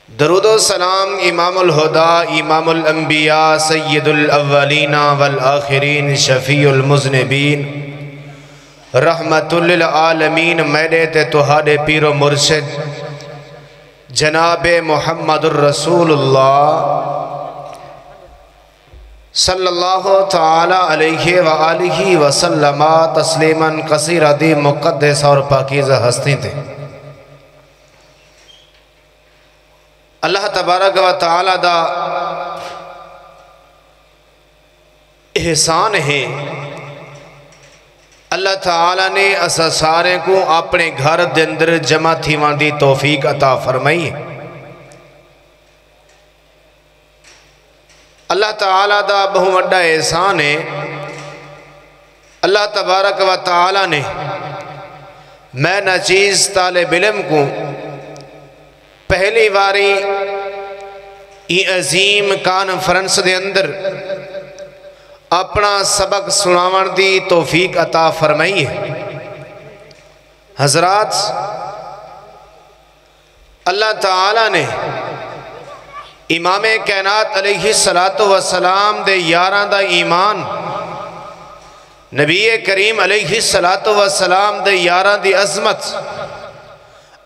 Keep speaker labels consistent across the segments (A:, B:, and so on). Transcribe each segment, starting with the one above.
A: درود و سلام امام الہدی امام الانبیاء سید الاولین والآخرین شفیع المذنبین رحمت للعالمین میرے تے تہاڈے پیر و مرشد جناب محمد الرسول اللہ صلی اللہ تعالی علیہ وآلہ وسلم تسلیما کثیرا دی مقدس اور پاکیزہ ہستی تھے۔ اللہ تبارک و تعالی دا احسان ہے، اللہ تعالی نے اسا سارے کو اپنے گھر دے اندر جمع تھیوان دی توفیق عطا فرمائی ہے۔ اللہ تعالی دا بہت بڑا احسان ہے، اللہ تبارک و تعالی نے میں ناچیز طالب علم کو پہلی باری یہ عظیم کانفرنس دے اندر اپنا سبق سناون دی توفیق عطا فرمائی ہے۔ حضرات، اللہ تعالی نے امام کائنات علیہ السلام دے یاراں دا ایمان، نبی کریم علیہ السلام دے یاراں دی عظمت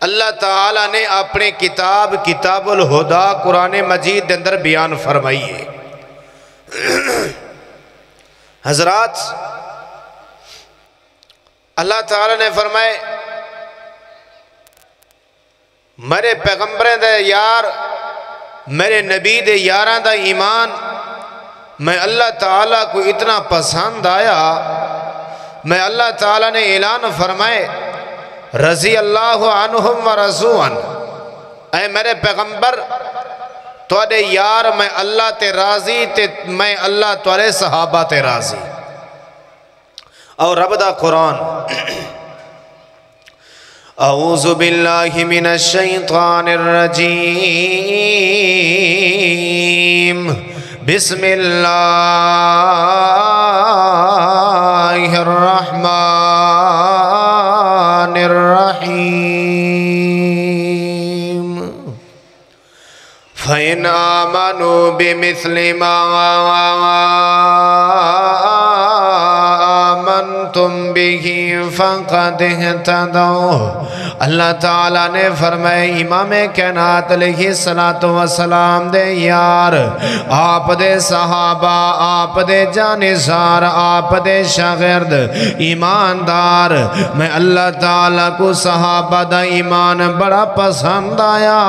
A: اللہ تعالیٰ نے اپنے کتاب الہدی قرآن مجید دے اندر بیان فرمائی ہے۔ حضرات، اللہ تعالیٰ نے فرمائے میرے پیغمبریں دے یار، میرے نبی دے یاراں دا ایمان میں اللہ تعالیٰ کو اتنا پسند آیا، میں اللہ تعالیٰ نے اعلان فرمائے رضی اللہ عنہم و رضوان، اے میرے پیغمبر توڑے یار میں اللہ تے راضی تے میں اللہ توڑے صحابہ تے راضی۔ اور رب دا قرآن اعوذ باللہ من الشیطان الرجیم بسم اللہ الرحمن الرحیم فَإِنْ آمَنُوا بِمِثْلِ مَا آمَنْتُمْ بِهِ فَقَدْ اهْتَدَوْا۔ اللہ تعالیٰ نے فرمائے امام کائنات علیہ السلام دے یار، آپ دے صحابہ، آپ دے جانثار، آپ دے شاگرد ایماندار، میں اللہ تعالیٰ کو صحابہ دا ایمان بڑا پسند آیا۔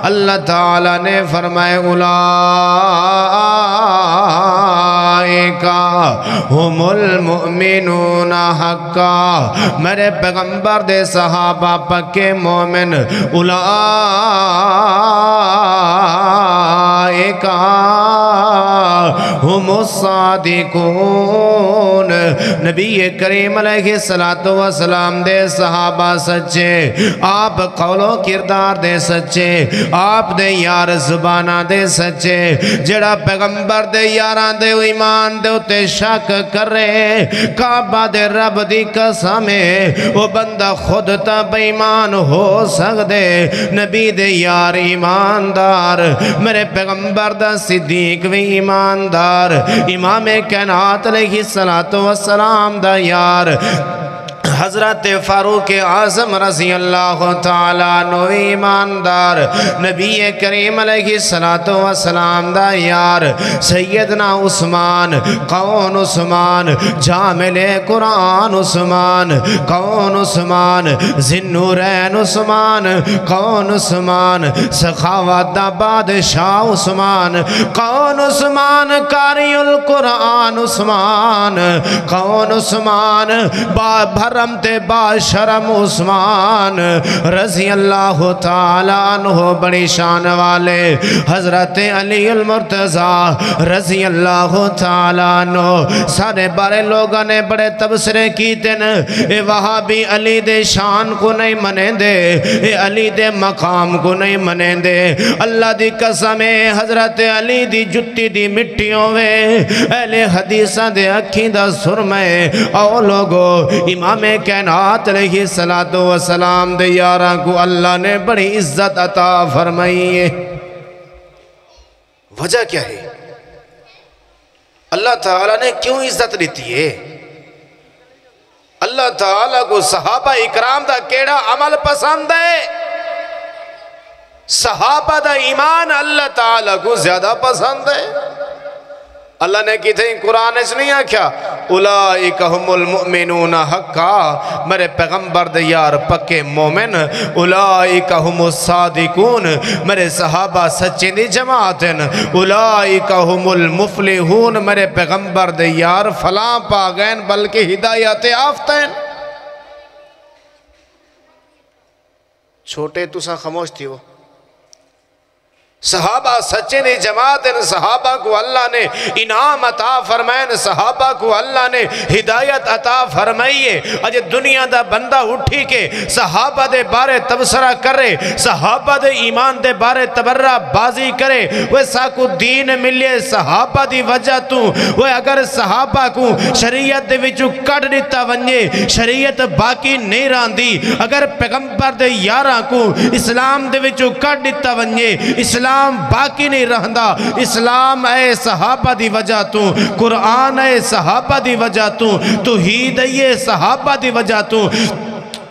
A: اللہ تعالیٰ نے فرمائے اولئیکا ہم المؤمنون حقا، میرے پیغمبر دے صحابہ پکے مومن، اولئیکا ہم الصادقون، نبی کریم علیہ السلام دے صحابہ سچے، آپ قول و کردار دے سچے، آپ دے یار زبانہ دے سچے، جڑا پیغمبر دے یاران دے ایمان دے اتے شک کرے، کعبہ دے رب دی قسمیں وہ بندہ خود تا بے ایمان ہو سکدے، نبی دے یار ایماندار، میرے پیغمبر دا صدیق بھی ایماندار، امام کائنات علیہ السلام دا یار حضرت فاروق اعظم رضی اللہ تعالیٰ عنہ ایماندار، نبی کریم علیہ السلام دا یار سیدنا عثمان، کون عثمان؟ جامل قرآن عثمان، کون عثمان؟ ذی-النورین عثمان، کون عثمان؟ سخاوت دا بادشاہ عثمان، کون عثمان؟ قاری القرآن عثمان، کون عثمان؟ بھرم تے با شرم عثمان رضی اللہ تعالیٰ عنہ، بڑی شان والے حضرت علی المرتضیٰ رضی اللہ تعالیٰ عنہ، سارے بارے لوگوں نے بڑے تبصرے کیتے ہیں، اے وہابی علی دے شان کو نہیں منیں دے، اے علی دے مقام کو نہیں منیں دے، اللہ دی قسم حضرت علی دی جتی دی مٹیوں وے، اہل حدیثہ دے اکھیں دا سرمے، او لوگو امام کائنات علیہ السلام دے یاراں کو اللہ نے بڑی عزت عطا فرمائی ہے۔ وجہ کیا ہے؟ اللہ تعالیٰ نے کیوں عزت دیتی ہے؟ اللہ تعالیٰ کو صحابہ اکرام دا کیڑا عمل پسند ہے؟ صحابہ دا ایمان اللہ تعالیٰ کو زیادہ پسند ہے۔ اللہ نے کی تھے قرآن اس نہیں آکھیا اولئک ہم المؤمنون حقا، میرے پیغمبر دے یار پکے مومن، اولئک ہم الصادقون، میرے صحابہ سچے دی جماعتن، اولئک ہم المفلحون، میرے پیغمبر دے یار فلاں پاگین بلکہ ہدایت یافتین۔ چھوٹے تساں خاموش تھی ہو، صحابہ سچے نے جماعت، صحابہ کو اللہ نے انعام عطا فرمائن، صحابہ کو اللہ نے ہدایت عطا فرمائیے۔ اج دنیا دا بندہ اٹھی کے صحابہ دے بارے تبصرہ کرے، صحابہ دے ایمان دے بارے تبرہ بازی کرے، وہ ساکو دین ملے صحابہ دی وجہ تو، وہ اگر صحابہ کو شریعت دے وچو کٹ دیتا ونجے شریعت باقی نہیں راندی، اگر پیغمبر دے یاراں کو اسلام دے وچو کٹ دیتا ونجے اسلام باقی نہیں رہندا۔ اسلام اے صحابہ دی وجہ تو، قرآن اے صحابہ دی وجہ تو، توحید اے صحابہ دی وجہ تو،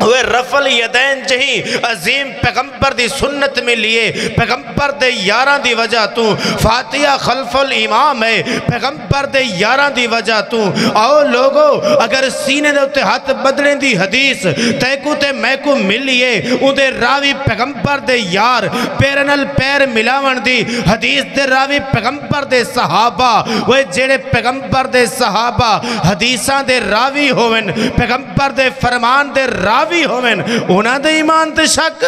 A: وہ رفع الیدین جہی عظیم پیغمبر دی سنت میں لیے پیغمبر دے یاراں دی وجہ تو، فاتحہ خلف الامام ہے پیغمبر دے یاراں دی وجہ تو۔ آؤ لوگو اگر سینے دے اتے ہاتھ بدلیں دی حدیث تیکو تے میں کو ملیے، اندے راوی پیغمبر دے یار پیرنل پیر ملاون دی حدیث دے راوی پیغمبر دے صحابہ، وہ جڑے پیغمبر دے صحابہ حدیثاں دے راوی ہوئن، پیغمبر دے فرمان دے راوی ہوئن، انہاں دے ایمان تے شک،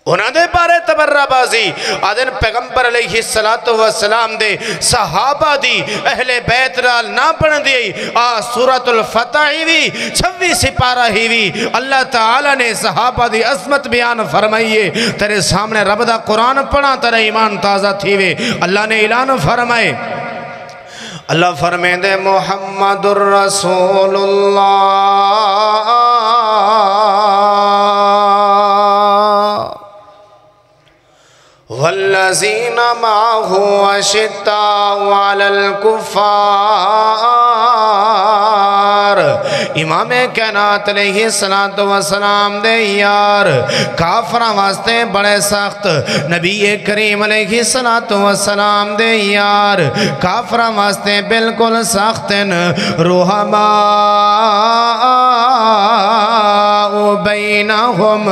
A: انہاں دے بارے تبرہ بازی۔ آدھن پیغمبر علیہ السلام دے صحابہ دی اہل بیت رال نہ پڑھ دی، سورۃ الفتح ہی بھی 26 سپارہ ہی بھی اللہ تعالیٰ نے صحابہ دی عظمت بیان فرمائیے۔ تیرے سامنے رب دا قرآن پڑھا تیرے ایمان تازہ تھی وے۔ اللہ نے اعلان فرمائے، اللہ فرمائے دے محمد الرسول اللہ والذین معہ اشداء علی الکفار۔ امام کائنات علیہ السلام دے یار کافراں واسطے بڑے سخت، نبی کریم علیہ السلام دے یار کافراں واسطے بالکل سختن، رحماء بینہم،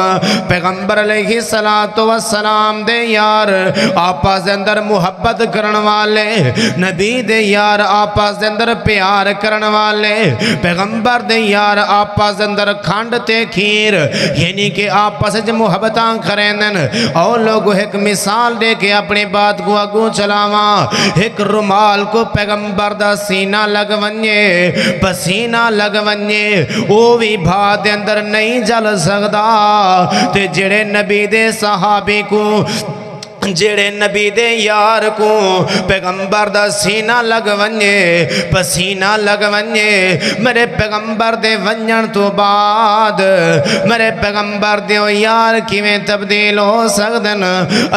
A: پیغمبر علیہ السلام دے یار آپس دے اندر محبت کرن والے، نبی دے یار آپس دے اندر پیار کرن والے، پیغمبر دے یار آپس دے اندر کھانڈ تے کھیر، یعنی کہ آپس جو محبتاں کریں۔ اور لوگوں ایک مثال دے کے اپنی بات کو آگوں چلاواں، ایک رومال کو پیغمبر دا سینہ لگ ونجے پسینہ لگ ونجے وہ بھی بھا دے اندر نہیں جل سکدا، تے جڑے نبی دے صحابی کو جڑے نبی دے یار کو پیغمبر دا سینہ لگ ونجے پسینہ لگ ونجے، میرے پیغمبر دے ونجن تو بعد میرے پیغمبر دے یار کیویں تبدیل ہو سکدن؟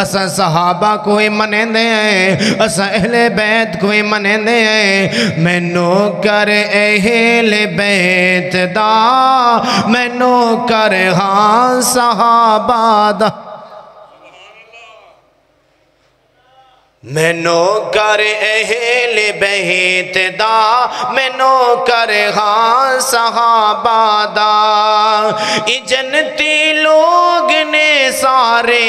A: اساں صحابہ کوئی منیں دے ہیں، اساں اہل بیت کوئی منیں دے ہیں، مینو کر اہل بیت دا، مینو کر ہاں صحابہ دا، مینو کر اہل بیت دا، مینو کر ہاں صحابہ دا۔ جنتی لوگ نے سارے،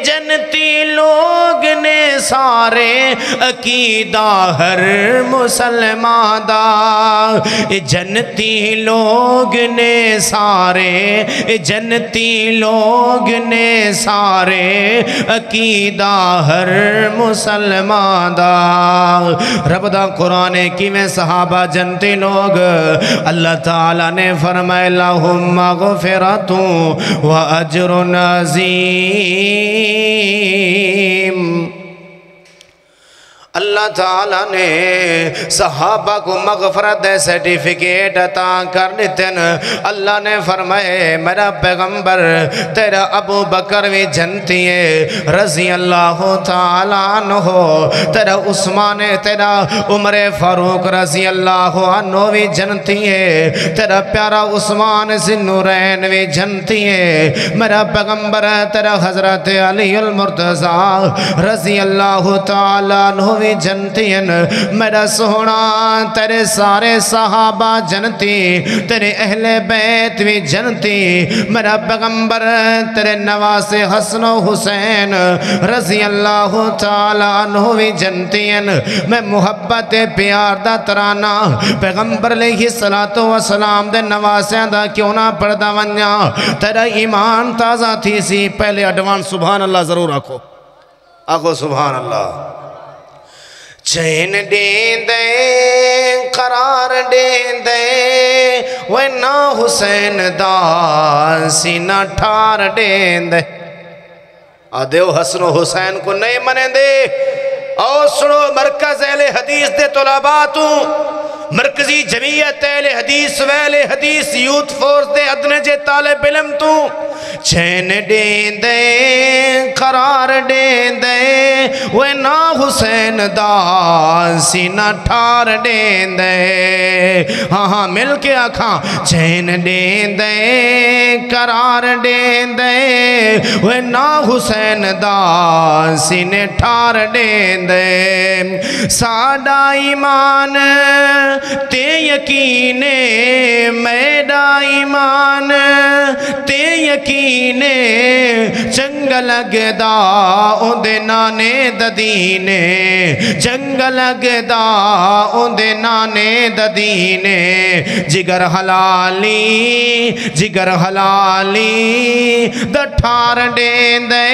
A: جنتی لوگ نے سارے، عقیدہ ہر مسلمان دا، جنتی لوگ نے سارے، جنتی لوگ نے سارے، عقیدہ ہر مسلمان دا۔ رب دا قرآن کی میں صحابہ جنتی لوگ، اللہ تعالیٰ نے فرمائے لہم مغفرت و اجر عظیم، اللہ تعالیٰ نے صحابہ کو مغفرت سرٹیفکیٹ عطا کر دیتے ہیں۔ اللہ نے فرمائے میرا پیغمبر تیرا ابو بکر بھی جنتی ہے رضی اللہ تعالیٰ عنہ، تیرا عثمان تیرا عمر فاروق رضی اللہ عنہ بھی جنتی ہے، تیرا پیارا عثمان ذی النورین بھی جنتی ہے، میرا پیغمبر تیرا حضرت علی المرتضی رضی اللہ تعالیٰ عنہ بھی جنتی ہیں، میرا سونا تیرے سارے صحابہ جنتی، تیرے اہل بیت بھی جنتی، میرا پیغمبر تیرے نواز حسن و حسین رضی اللہ تعالیٰ عنہ بھی جنتی ہیں۔ میں محبت پیار دا ترانہ پیغمبر علیہ السلام دے نواسیاں دا کیوں نہ پڑھدا ونجا، تیرا ایمان تازہ تھی سی۔ پہلے ایڈوانس سبحان اللہ ضرور آکھو، آکھو سبحان اللہ۔ چین دین دے قرار دین دے وینا حسین دا سینہ ٹھار دین دے، آدھو حسن و حسین کو نہیں منیں دے۔ اور سنو مرکز اہل حدیث دے طلباتوں، مرکزی جمعیت اہل حدیث ویل حدیث یوتھ فورس دے ادنے جے طالب علم تو چین دین دے قرار دین دے وینا حسین دا سینہ ٹھار دین دے، ہاں ہاں مل کے آکھاں چین دین دے قرار دین دے وینا حسین دا سینہ ٹھار دین دے۔ ساڈا ایمان تے یقینے میڈا ایمان تے یقینے چنگ لگدا اندے نانے ددینے، چنگ لگدا اندے نانے ددینے، جگر حلالی جگر حلالی دٹھار دین دے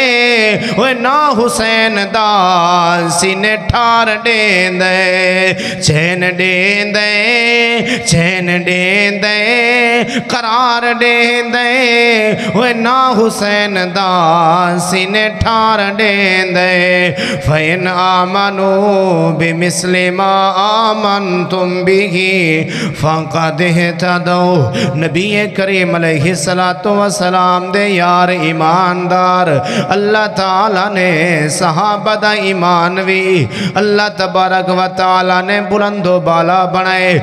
A: وینا حسین دا سینے ٹھار دین دے۔ چین دین دے چین دین دے قرار دین دے وینا حسین دا سینے ٹھار دین دے۔ فَإِنْ آمَنُوا بِمِثْلِ مَا آمَنْتُمْ بِهِ فَقَدْ اهْتَدَوْا۔ نبی کریم علیہ السلام دے یار ایماندار، اللہ تعالیٰ نے صحابہ دا ایمان بھی اللہ تبارک و تعالیٰ نے بلند و بالا بنائے۔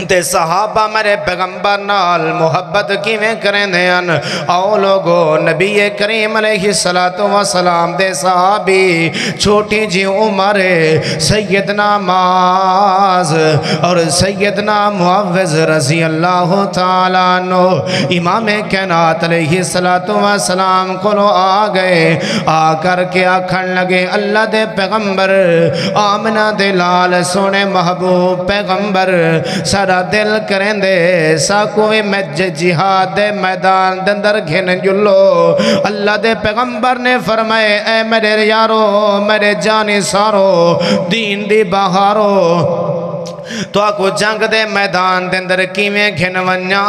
A: تے صحابہ میرے پیغمبر نال محبت کیویں کریں دیان، آؤ لوگو نبی کریم علیہ السلام دے صحابی چھوٹی جی عمر سیدنا معاذ اور سیدنا معوذ رضی اللہ تعالیٰ عنہ امام کائنات علیہ السلام کو آ گئے، آ کر کے آکھن لگے اللہ دے پیغمبر آمنہ دے لال سونے محبوب پیغمبر سارا دل کریں دے ساکویں میں جہاد دے میدان دندر گھن جلو۔ اللہ دے پیغمبر نے فرمائے اے میرے یارو میرے جانی سارو دین دی بہارو، تو آکو جنگ دے میدان دے اندر کیویں گھن ونیا،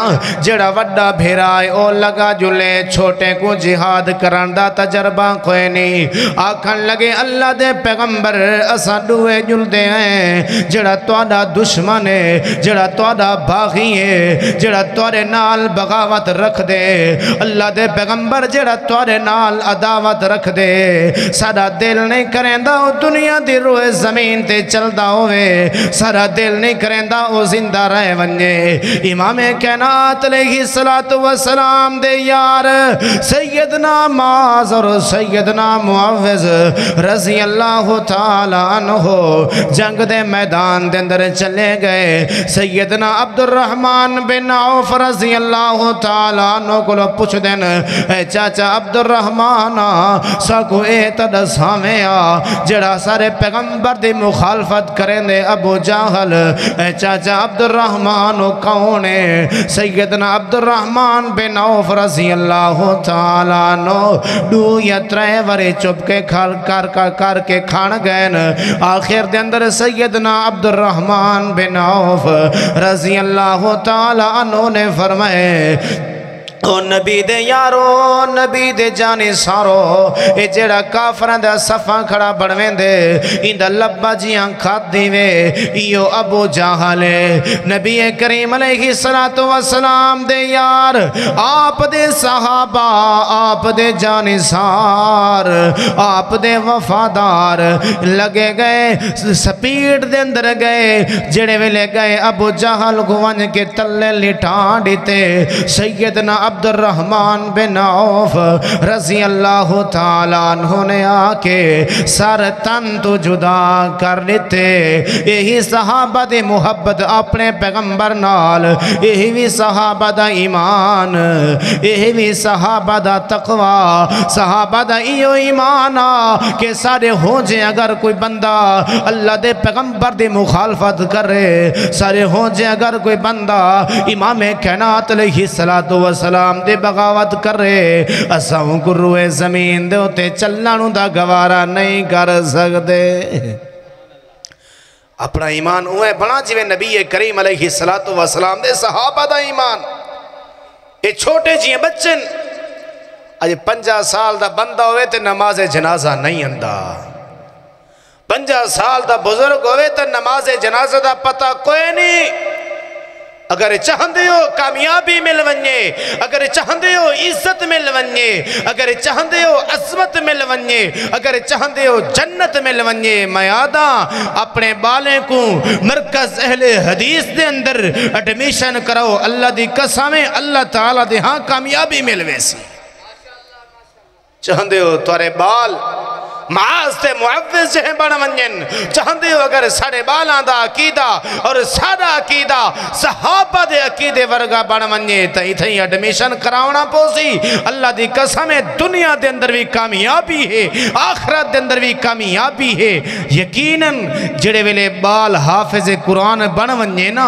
A: جڑا وڈا بھیرائے او لگا جلے چھوٹے کو جہاد کرن دا تجربہ کوئی نہیں۔ آکھن لگے اللہ دے پیغمبر اسا دوئے جل دے ہیں، جڑا توڑا دشمن ہے، جڑا توڑا باغی ہے، جڑا توڑے نال بغاوت رکھ دے، اللہ دے پیغمبر جڑا توڑے نال عداوت رکھ دے، سارا دل نہیں کریں دا دنیا دی روح زمین تے چل دا ہوئے، سارا دل نہیں کریں دا او زندہ رہ ونجے۔ امام کائنات علیہ السلام دے یار سیدنا معاذ اور سیدنا معوذ رضی اللہ تعالیٰ عنہ جنگ دے میدان دے اندر چلے گئے۔ سیدنا عبد الرحمن بن عوف رضی اللہ تعالیٰ عنہ کو لو پوچھ دین اے چاچا عبد الرحمن ساکو اے تدساویں جڑا سارے پیغمبر دی مخالفت کریں دے ابو جہل، اے چاچا عبد الرحمن کونے؟ سیدنا عبد الرحمن بن عوف رضی اللہ تعالیٰ عنہ دو یا ترے ورے چپ کے کر کے کھان گئن۔ آخر دے اندر سیدنا عبد الرحمن بن عوف رضی اللہ تعالیٰ عنہ نے فرمائے او نبی دے یارو نبی دے جانے سارو اے جڑا کافران دا صفا کھڑا بڑھویں دے ان دا لبا جیاں کھات دیوے ایو ابو جہلے نبی کریم علیہ السلام دے یار آپ دے صحابہ آپ دے جانے سار آپ دے وفادار لگے گئے سپیٹ دے اندر گئے جڑے ویلے گئے ابو جہل گوانج کے تلے لٹھان دیتے سیدنا عبد الرحمن بن عوف رضی اللہ تعالیٰ عنہ نے آکے سر تن تو جدا کر لیتے یہی صحابہ دے محبت اپنے پیغمبر نال یہی بھی صحابہ دا ایمان یہی بھی صحابہ دا تقوی صحابہ دا ایو ایمانا کہ سارے ہو جائیں اگر کوئی بندہ اللہ دے پیغمبر دے مخالفت کرے سارے ہو جائیں اگر کوئی بندہ امام کائنات علیہ السلام دے بغاوت کر رہے اساں کو روئے زمین دے ہوتے چلنانوں دا گوارا نہیں کر سکتے اپنا ایمان ہوئے بنا جوے نبی کریم علیہ السلام دے صحابہ دا ایمان اے چھوٹے جیئے بچن آج 50 سال دا بندہ ہوئے تے نماز جنازہ نہیں اندہ 50 سال دا بزرگ ہوئے تے نماز جنازہ دا پتہ کوئی نہیں اگر چاہندے ہو کامیابی مل ونجے اگر چاہندے ہو عزت مل ونجے اگر چاہندے ہو عظمت مل ونجے اگر چاہندے ہو جنت مل ونجے میں آدھا اپنے بالیں کو مرکز اہل حدیث دے اندر ایڈمیشن کرو اللہ دی قسمیں اللہ تعالیٰ دے ہاں کامیابی مل ویسی چاہندے ہو تورے بال معاذ تے معوض جہاں بڑا منجن چاہندے ہو اگر ساڑے بالاں دا عقیدہ اور سادہ عقیدہ صحابہ دے عقیدے ورگا بڑا منجے تہی تہی ایڈمیشن کراؤنا پوسی اللہ دی قسم دنیا دے اندر بھی کامیابی ہے آخرت دے اندر بھی کامیابی ہے یقیناً جڑے ویلے بال حافظ قرآن بڑا منجے نا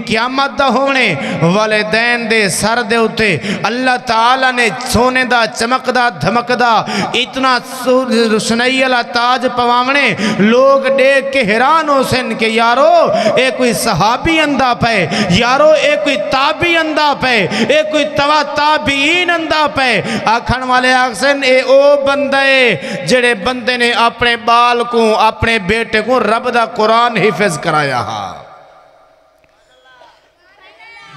A: قیامت دا ہونے والدین دے سر دے ہوتے اللہ تعالیٰ نے سونے دا چمک دا دھمک دا اتنا سنائی اللہ تاج پوامنے لوگ دیکھ کے حیران ہو سن کہ یارو اے کوئی صحابی اندہ پہ یارو اے کوئی تابی اندہ پہ اے کوئی تابعین اندہ پہ آکھن والے آکسن اے او بندے جڑے بندے نے اپنے بال کو اپنے بیٹے کو رب دا قرآن حفظ کرایا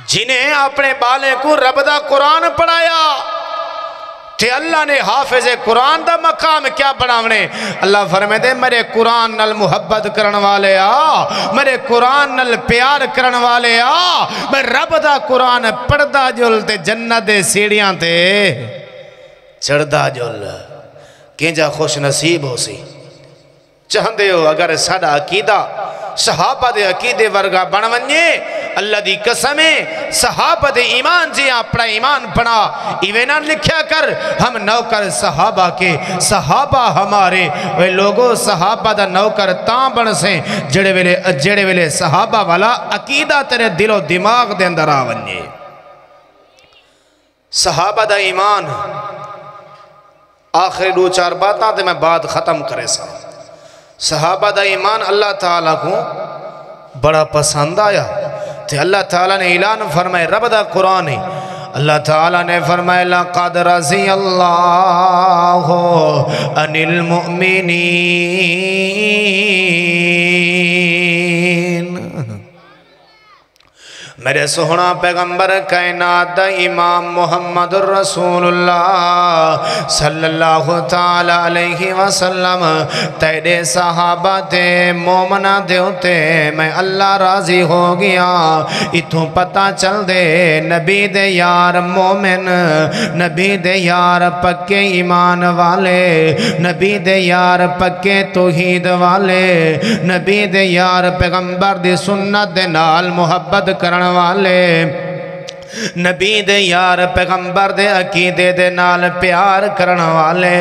A: جنہیں اپنے بالے کو رب دا قرآن پڑھایا کہ اللہ نے حافظ قرآن دا مقام کیا بڑھاونے اللہ فرمائے دے میرے قرآن نل محبت کرن والے میرے قرآن نل پیار کرن والے میں رب دا قرآن پڑھدا جل تے جنت دے سیڑیاں تے چڑھدا جل کینجا خوش نصیب ہو سی چاہندے ہو اگر ساڑا عقیدہ صحابہ دے عقیدے ورگا بڑھ ونجے اللہ دی قسمیں صحابہ دے ایمان جی اپنا ایمان بنا ایوینا لکھیا کر ہم نوکر صحابہ کے صحابہ ہمارے وہ لوگوں صحابہ دا نوکر تاں بن سے جڑے ویلے صحابہ والا عقیدہ تیرے دل و دماغ دے اندر آونجے صحابہ دا ایمان آخری 2-4 باتاں تے میں بات ختم کرے سا صحابہ دا ایمان اللہ تعالیٰ کو بڑا پسند آیا تے اللہ تعالیٰ نے اعلان فرمائے رب دا قرآن ہے اللہ تعالیٰ نے فرمائے لَقَدْ رَضِيَ اللَّهُ عَنِ الْمُؤْمِنِينَ میرے سہنا پیغمبر کائنات دا امام محمد الرسول اللہ صلی اللہ تعالیٰ علیہ وسلم تیرے صحابہ تے مومنہ دے ہوتے میں اللہ راضی ہو گیا اتھوں پتہ چل دے نبی دے یار مومن نبی دے یار پکے ایمان والے نبی دے یار پکے توحید والے نبی دے یار پیغمبر دی سنت دے نال محبت کرن والے نبی دے یار پیغمبر دے عقیدے دے نال پیار کرن والے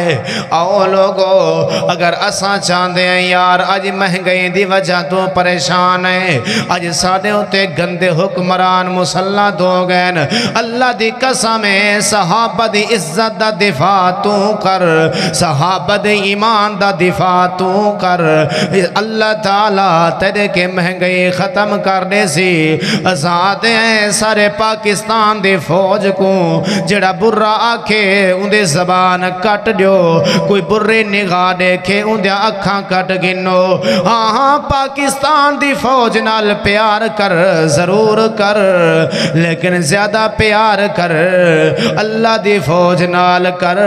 A: آؤ لوگو اگر اساں چاندے ہیں یار آج مہنگئی دی وجہ تو پریشان ہیں آج سادے ہوتے گندے حکمران مسلح دو گئن اللہ دی قسمیں صحابہ دی عزت دا دفاع تو کر صحابہ دی ایمان دا دفاع تو کر اللہ تعالیٰ تیرے کے مہنگئی ختم کرنے سی آزاد ہیں سارے پاکستان پاکستان دی فوج کو جڑا برا آکھے اندے زبان کٹ دیو کوئی برے نگاہ دیکھے اندے اکھاں کٹ گنو ہاں پاکستان دی فوج نال پیار کر ضرور کر لیکن زیادہ پیار کر اللہ دی فوج نال کر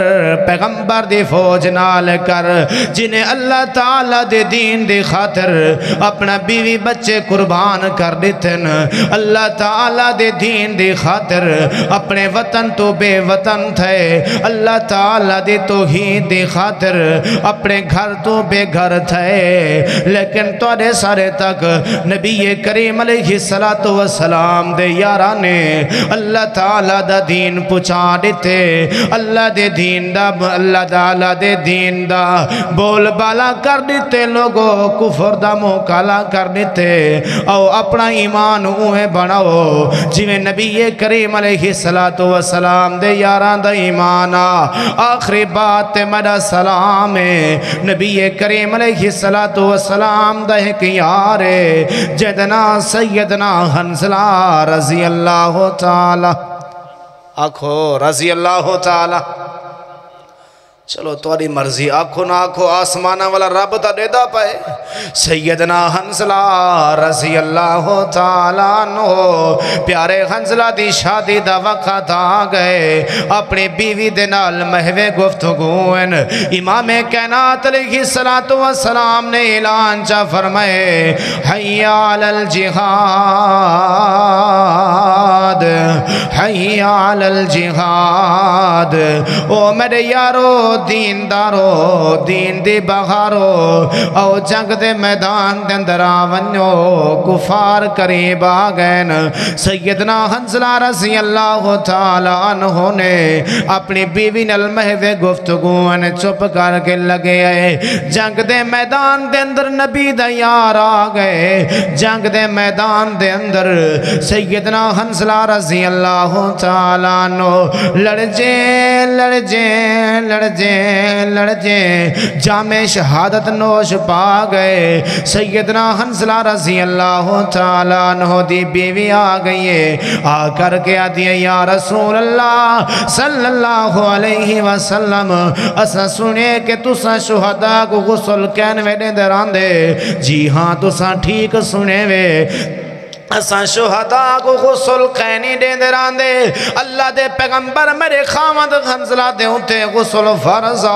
A: پیغمبر دی فوج نال کر جنہیں اللہ تعالیٰ دے دین دی خاطر اپنا بیوی بچے قربان کر دیتن اللہ تعالیٰ دے دین دی خاطر اپنے وطن تو بے وطن تھے اللہ تعالیٰ دے توحید دی خاطر اپنے گھر تو بے گھر تھے لیکن توڑے سارے تک نبی کریم علیہ السلام دے یارانے اللہ تعالیٰ دا دین پچھا دیتے اللہ دے دین دا اللہ تعالیٰ دے دین دا بول بالا کر دیتے لوگوں کفر دا منہ کالا کر دیتے او اپنا ایمان اوہ بناو جویں نبی کریم علیہ السلام دے یاران دا ایمانا آخری بات میرا سلام ہے نبی کریم علیہ السلام دا ایک یار جدنا سیدنا حنظلہ رضی اللہ تعالی آکھو رضی اللہ تعالی چلو تواری مرضی آکھو نہ آکھو آسمانہ والا رب تا دے دا پائے سیدنا حنظلہ رضی اللہ تعالیٰ عنہ پیارے حنظلہ دی شادی دا وقت آگئے اپنی بیوی دے نال محوے گفتگوین امام کائنات علیہ السلام نے اعلان چا فرمائے حی علی الجہاد حی علی الجہاد او میرے یارو دین دارو دین دی بغارو او جنگ دے میدان دے اندر آونیو کفار قریب آگئن سیدنا حنظلہ رضی اللہ تعالیٰ عنہ نے اپنی بیوی نل محوے گفتگوان چپ کر کے لگے آئے جنگ دے میدان دے اندر نبی دا یار آگئے جنگ دے میدان دے اندر سیدنا حنظلہ رضی اللہ تعالیٰ عنہ لڑ جے جامع شہادت نوش پا گئے سیدنا حنظلہ رضی اللہ تعالیٰ عنہ دی بیوی آگئے آ کر کے آدھی یا رسول اللہ صلی اللہ علیہ وسلم اسا سنے کہ تسا شہداء کو غسل کہنوے دے دران دے جی ہاں تسا ٹھیک سنے وے اساں شہداء کو غسل قینی دے دران دے اللہ دے پیغمبر میرے خامد حنظلہ دے انتے غسل فرضا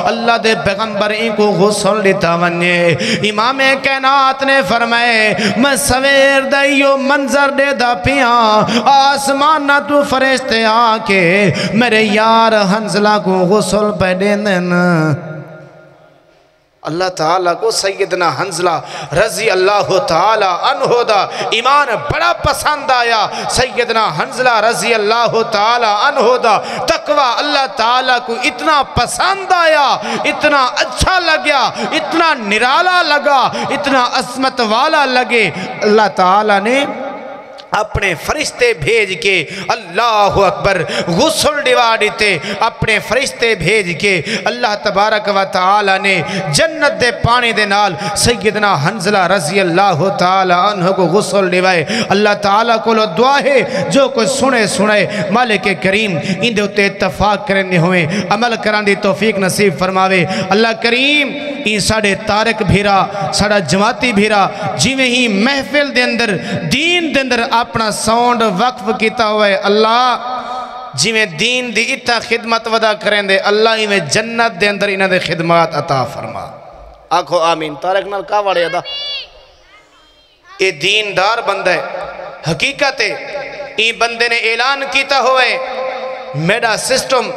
A: اللہ دے پیغمبر ان کو غسل لیتا وننے امام کائنات نے فرمائے میں سویر دائیو منظر دے دا پیاں آسمان نہ تو فرشتے آکے میرے یار حنظلہ کو غسل پہ دے دینا اللہ تعالیٰ کو سیدنا حنظلہ رضی اللہ تعالیٰ عنہ دا ایمان بڑا پسند آیا سیدنا حنظلہ رضی اللہ تعالیٰ عنہ دا تقوی اللہ تعالیٰ کو اتنا پسند آیا اتنا اچھا لگیا اتنا نرالا لگا اتنا عظمت والا لگے اللہ تعالیٰ نے اپنے فرشتے بھیج کے اللہ اکبر غسل ڈیوا دیتے اپنے فرشتے بھیج کے اللہ تبارک و تعالی نے جنت دے پانی دے نال سیدنا حنظلہ رضی اللہ تعالی عنہ کو غسل ڈیوائے اللہ تعالی کو لو دعا ہے جو کچھ سنے مالک کریم ان دے اتے اتفاق کرنے ہوئے عمل کران دی توفیق نصیب فرماوے اللہ کریم این ساڑے تارک بھیرا ساڑا جماعتی بھیرا جیویں ہی محفل دے اندر دین دے اندر اپنا ساؤنڈ وقف کیتا ہوئے اللہ جیویں دین دی اتنا خدمت ودا کریں دے اللہ ہی میں جنت دے اندر انہ دے خدمات عطا فرما آکھو آمین تارک نال کاوڑے ادا اے دیندار بندہ ہے حقیقت ہے این بندے نے اعلان کیتا ہوئے میرا سسٹم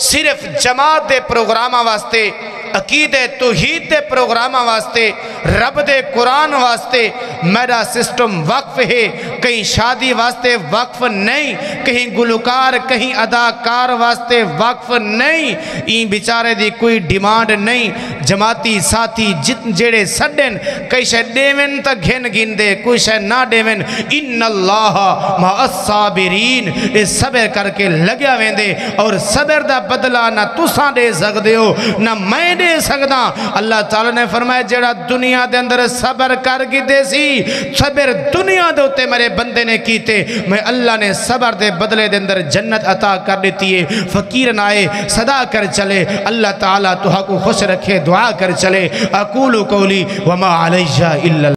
A: صرف جماعت دے پروگرامہ واسطے عقید توحید دے پروگرامہ واسطے رب دے قرآن واسطے میرا سسٹم وقف ہے کہیں شادی واسطے وقف نہیں کہیں گلوکار کہیں اداکار واسطے وقف نہیں این بیچارے دی کوئی ڈیمانڈ نہیں جماعتی ساتھی جتن جیڑے سڈن کئی شے ڈیون تا گھن گن دے کوئی شے نہ ڈیون ان اللہ مع الصابرین اس صبر کر کے لگیا ویندے اور صبر دا بدلہ نہ تساں دے سکدے ہو نہ میں دے سکدا اللہ تعالی نے فرمایا جڑا دنیا دے اندر صبر کر کے دے سی صبر دنیا دے ہوتے میرے میرے بندے نے کیتے میں اللہ نے صبر دے بدلے دے اندر جنت عطا کر دیتی ہے فقیر آئے صدا کر چلے اللہ تعالیٰ تو کو خوش رکھے دعا کر چلے اقول قولی وما علیہ الا